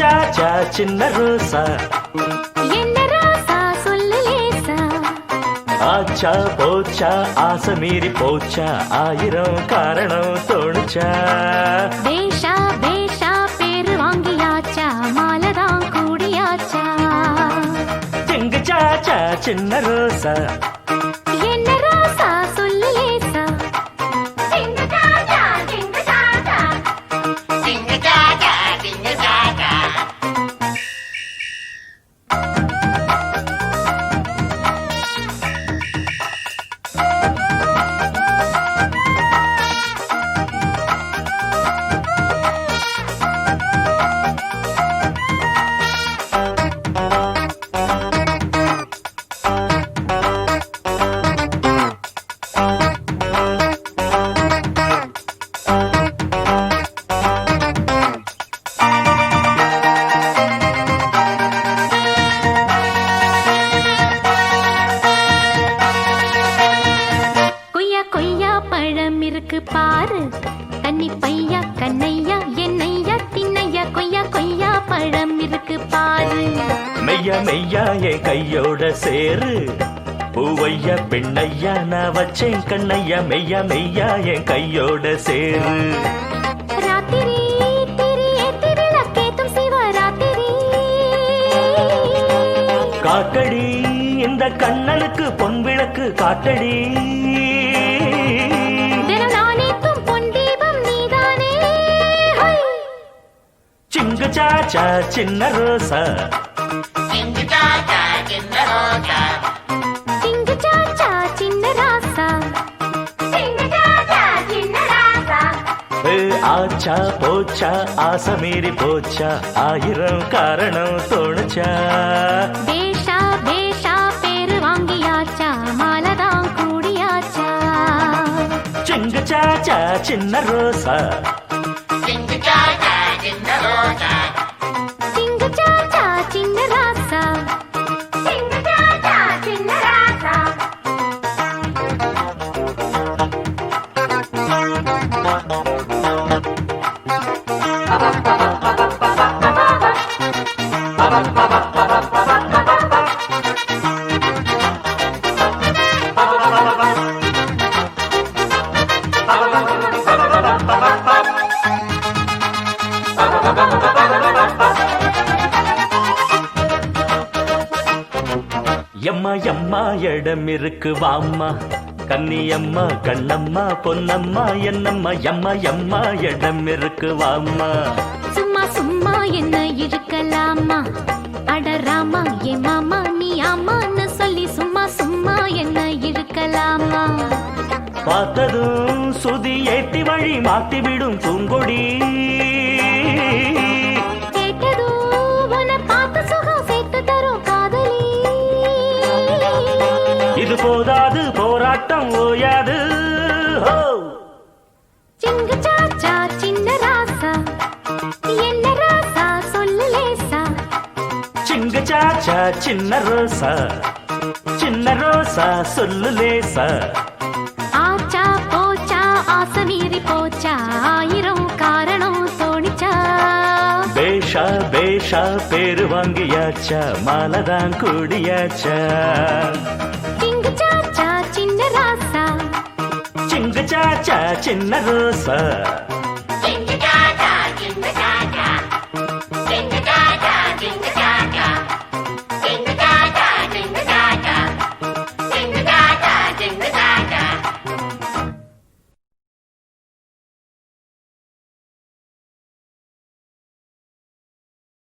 சாச்சா சின்ன ரோசா என்ன ராசா சொல்லு லேசா ஆச்சா போச்சா ஆசை மீறி போச்சா ஆயிரம் காரணம் தோணுச்சா பேஷா பேஷா பேரு வாங்கியாச்சா மாலதான் கூடியாச்சா சிங்கு சாச்சா சின்ன ரோசா என்ன ராசா சொல்லு லேசா சிங்கு சாச்சா சிங்கு சாச்சா சிங்கு சாச்சா சிங்கு சாச்சா பழம் இருக்கு பாரு தண்ணி பையா கண்ணையா என்னையா திண்ணையா கொய்யா கொய்யா பழம் இருக்கு பாரு மெய்யா மெய்யா என் கையோட சேரு பூவையா பெண்ணையா நான் வச்சேன் கண்ணையா மெய்யா மெய்யா என் கையோட சேரு ராத்திரி திரி ஏத்தி விளக்கேத்தும் சிவராத்திரி காட்டடி இந்த கண்ணனுக்கு பொன் விளக்கு காட்டடி சிங்கு சாச்சா சின்ன ரோசா சிங்கு சாச்சா சின்ன ரோசா சிங்கு சாச்சா சின்ன ராசா சிங்கு சாச்சா சின்ன ராசா ஆச்சா போச்சா ஆசை மீறி போச்சா ஆயிரம் காரணம் தோணுச்சா பேஷா பேஷா பேரு வாங்கியாச்சா மாலதான் கூடியாச்சா சிங்கு சாச்சா சின்ன ரோசா சிங்கு சாச்சா சின்ன ரோசா சிங்கு சாச்சா சின்ன ராசா சிங்கு சாச்சா சின்ன ராசா எம்மா எம்மா இடம் இருக்கு வாம்மா கன்னியம்மா கண்ணம்மா பொன்னம்மா என்னம்மா எம்மா எம்மா இடம் இருக்கு வாம்மா சும்மா சும்மா என்ன இருக்கலாமா அடராமா ஏ மாமா நீ ஆமான்னு சொல்லி சும்மா சும்மா என்ன இருக்கலாமா பார்த்ததும் சுதி ஏத்தி வழி மாத்தி விடும் பூங்கொடி இது போதாது போராட்டம் ஓயாது சிங்கு சாச்சா சின்ன ராசா என்ன ராசா சொல்லு லேசா சிங்கு சாச்சா சின்ன ரோசா சொல்லு லேசா ஆச்சா போச்சா ஆசை மீறி போச்சா ஆயிரம் காரணம் தோணிச்சா பேஷா பேஷா பேரு வாங்கியாச்சா மாலதான் கூடியாச்சா சிங்கு சாச்சா சின்ன ராசா சிங்கு சாச்சா சின்ன ரோசா